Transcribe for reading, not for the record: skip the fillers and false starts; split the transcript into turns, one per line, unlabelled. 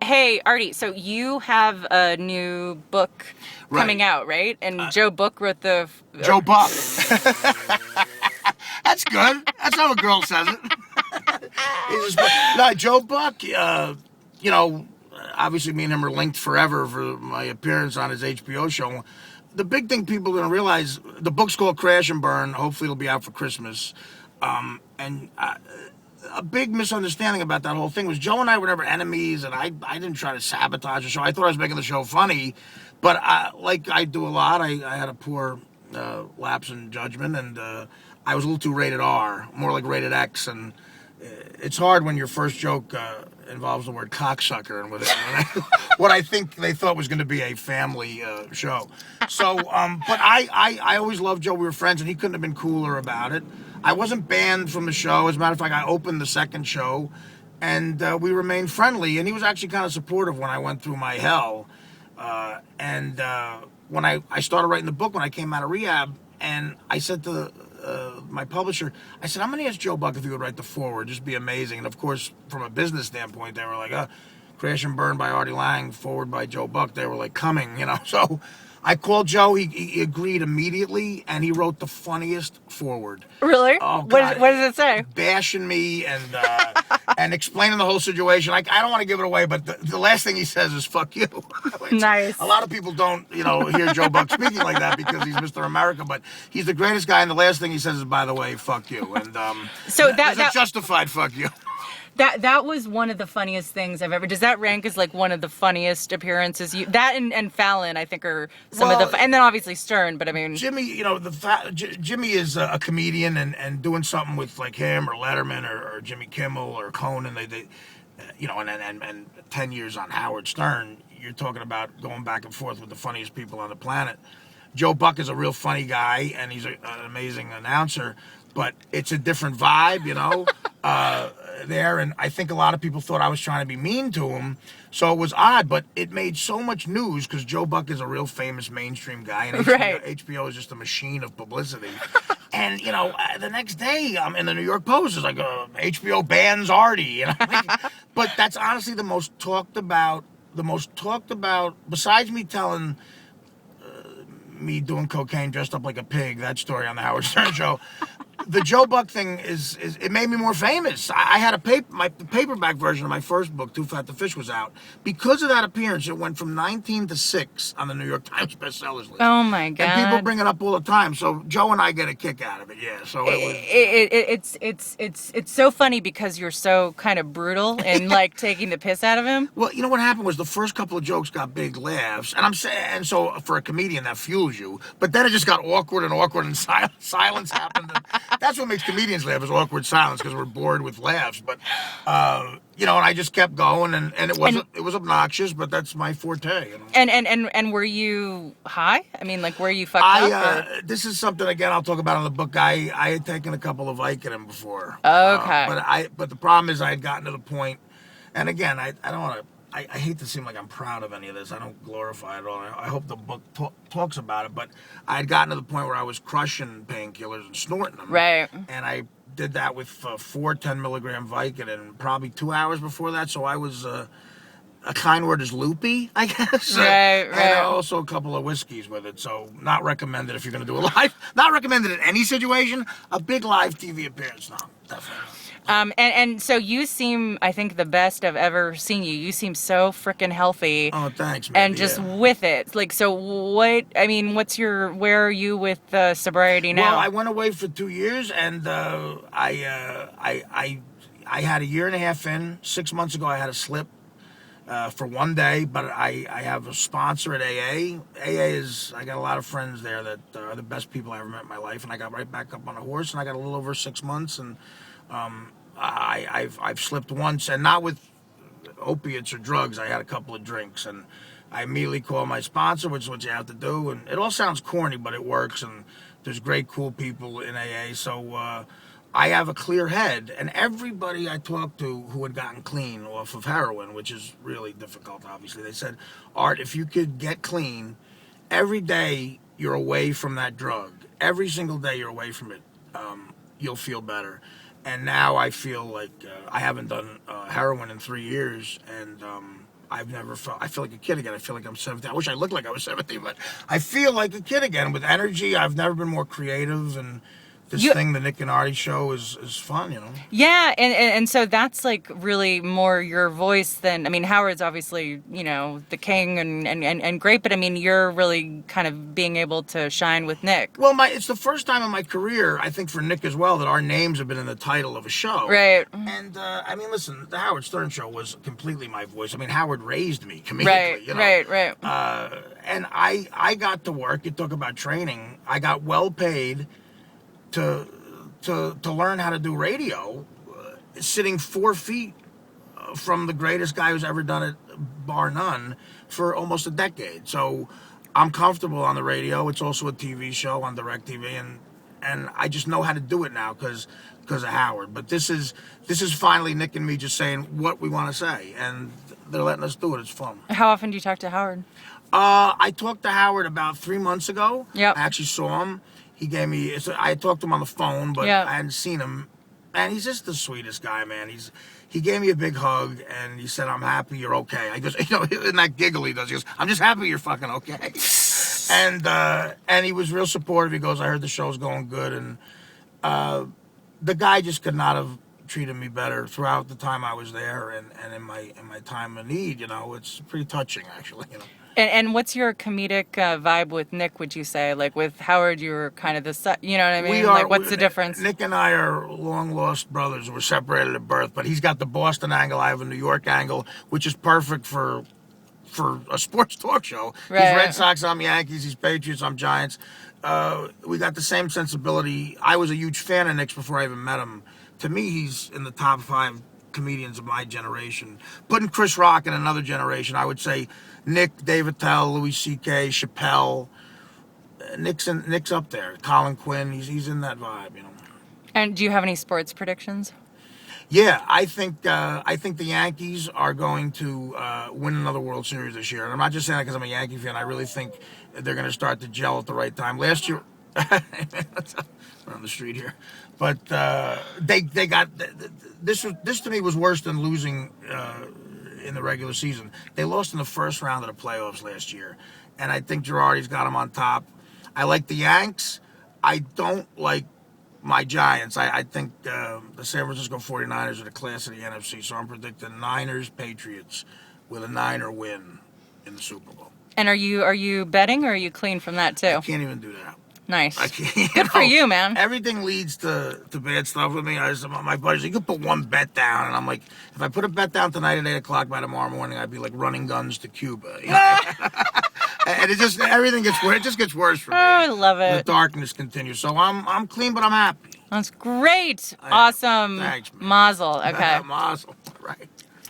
Hey, Artie, so you have a new book coming
Right.
out, right? And Joe Book wrote the.
Joe Buck. That's good. That's how a girl says it. No, Joe Buck, you know, obviously me and him are linked forever for my appearance on his HBO show. The big thing people are going to realize, the book's called Crash and Burn. Hopefully it'll be out for Christmas. And a big misunderstanding about that whole thing was Joe and I were never enemies, and I didn't try to sabotage the show. I thought I was making the show funny, but like I do a lot, I had a poor lapse in judgment, and I was a little too rated R, more like rated X, and it's hard when your first joke involves the word cocksucker and with it. What I think they thought was going to be a family show. So, but I always loved Joe. We were friends, and he couldn't have been cooler about it. I wasn't banned from the show. As a matter of fact, I opened the second show, and we remained friendly. And he was actually kind of supportive when I went through my hell. And when I started writing the book, when I came out of rehab, and I said to my publisher, I said, I'm going to ask Joe Buck if he would write the foreword. Just be amazing. And of course, from a business standpoint, they were like, Crash and Burn by Artie Lange, forward by Joe Buck. They were like coming, you know. So I called Joe. He agreed immediately, and he wrote the funniest foreword.
Really?
Oh God!
What does it say?
Bashing me and and explaining the whole situation. I don't want to give it away, but the last thing he says is "fuck you." Which
Nice.
A lot of people don't, hear Joe Buck speaking like that because he's Mr. America, but he's the greatest guy. And the last thing he says is, "By the way, fuck you." And
So
that's a justified "fuck you."
that was one of the funniest things I've ever. Does that rank as like one of the funniest appearances? That and Fallon, I think, are some of the. And then obviously Stern, but I mean,
Jimmy, Jimmy is a comedian, and doing something with like him or Letterman or Jimmy Kimmel or Conan, they and 10 years on Howard Stern, you're talking about going back and forth with the funniest people on the planet. Joe Buck is a real funny guy, and he's an amazing announcer, but it's a different vibe, there. And I think a lot of people thought I was trying to be mean to him, so it was odd, but it made so much news because Joe Buck is a real famous mainstream guy, and
right.
HBO is just a machine of publicity. And, the next day, I'm in the New York Post, it's like, HBO bans Artie, But that's honestly the most talked about, besides me telling me doing cocaine dressed up like a pig, that story on the Howard Stern show. The Joe Buck thing is it made me more famous. I had the paperback version of my first book, Too Fat to Fish, was out. Because of that appearance, it went from 19 to 6 on the New York Times bestsellers list.
Oh my God!
And people bring it up all the time. So Joe and I get a kick out of it. Yeah. So
it's so funny because you're so kind of brutal and like taking the piss out of him.
Well, what happened was the first couple of jokes got big laughs, and I'm saying, and so for a comedian that fuels you. But then it just got awkward, and silence happened. And that's what makes comedians laugh, is awkward silence, because we're bored with laughs. But and I just kept going, and it was obnoxious, but that's my forte.
And were you high? I mean, like, were you fucked up?
This is something, again, I'll talk about in the book. I had taken a couple of Vicodin before.
Okay.
But the problem is I had gotten to the point, and again, I don't want to. I hate to seem like I'm proud of any of this. I don't glorify it at all. I hope the book talks about it. But I had gotten to the point where I was crushing painkillers and snorting them.
Right.
And I did that with 4 10-milligram Vicodin probably 2 hours before that. So I was, a kind word is loopy, I guess.
Right.
And also a couple of whiskeys with it. So not recommended if you're going to do a live. Not recommended in any situation. A big live TV appearance, no, definitely not.
And so you seem, I think, the best I've ever seen you. You seem so freaking healthy.
Oh, thanks, man.
And just with it. Like, so where are you with sobriety now?
Well, I went away for 2 years, and I had a year and a half in. 6 months ago, I had a slip for one day, but I have a sponsor at AA. I got a lot of friends there that are the best people I ever met in my life, and I got right back up on a horse, and I got a little over 6 months, and I've slipped once, and not with opiates or drugs. I had a couple of drinks, and I immediately called my sponsor, which is what you have to do. And it all sounds corny, but it works. And there's great, cool people in AA. So I have a clear head. And everybody I talked to who had gotten clean off of heroin, which is really difficult, obviously, they said, Art, if you could get clean, every day you're away from that drug. Every single day you're away from it, you'll feel better. And now I feel like I haven't done heroin in 3 years, and I've never felt. I feel like a kid again. I feel like I'm 17. I wish I looked like I was 17, but I feel like a kid again with energy. I've never been more creative, and this thing, the Nick and Artie show, is fun.
Yeah, and so that's like really more your voice than, I mean, Howard's obviously, the king and great, but I mean, you're really kind of being able to shine with Nick.
Well, it's the first time in my career, I think for Nick as well, that our names have been in the title of a show.
Right.
And I mean, listen, the Howard Stern show was completely my voice. I mean, Howard raised me comedically.
Right.
And I got to work. You talk about training. I got well paid to learn how to do radio, sitting 4 feet from the greatest guy who's ever done it, bar none, for almost a decade. So I'm comfortable on the radio. It's also a TV show on DirecTV, and I just know how to do it now because of Howard. But this is finally Nick and me just saying what we want to say, and they're letting us do it. It's fun.
How often do you talk to Howard?
I talked to Howard about 3 months ago.
Yep.
I actually saw him. He gave me. I talked to him on the phone, but I hadn't seen him. And he's just the sweetest guy, man. He gave me a big hug, and he said, "I'm happy you're okay." I goes, in that giggle he does. He goes, "I'm just happy you're fucking okay." And he was real supportive. He goes, "I heard the show's going good," and the guy just could not have treated me better throughout the time I was there, and in my time of need. It's pretty touching, actually.
And what's your comedic vibe with Nick, would you say? Like with Howard, you were kind of you know what I mean? What's the difference?
Nick and I are long-lost brothers. We're separated at birth, but he's got the Boston angle, I have a New York angle, which is perfect for a sports talk show.
Right.
He's Red Sox, I'm Yankees. He's Patriots, I'm Giants. We got the same sensibility. I was a huge fan of Nick's before I even met him. To me, he's in the top 5 comedians of my generation. Putting Chris Rock in another generation, I would say Nick, Dave Attell, Louis C.K., Chappelle. Nick's up there. Colin Quinn, he's in that vibe,
And do you have any sports predictions?
Yeah, I think the Yankees are going to win another World Series this year. And I'm not just saying that because I'm a Yankee fan. I really think they're going to start to gel at the right time. Last year, we're on the street here, but they got this to me was worse than losing in the regular season. They lost in the first round of the playoffs last year, and I think Girardi's got them on top. I like the Yanks. I don't like my Giants. I think the San Francisco 49ers are the class of the NFC, so I'm predicting Niners, Patriots with a Niner win in the Super Bowl.
And are you betting, or are you clean from that too?
I can't even do that.
Nice.
I can't,
Good for you, man.
Everything leads to bad stuff with me. My buddies, you could put one bet down, and I'm like, if I put a bet down tonight at 8 o'clock, by tomorrow morning, I'd be like running guns to Cuba. And everything gets worse. It just gets worse for me.
Oh, I love it.
The darkness continues. So I'm clean, but I'm happy.
That's great. Awesome.
Thanks, man.
Mazel. Okay.
Mazel. Right.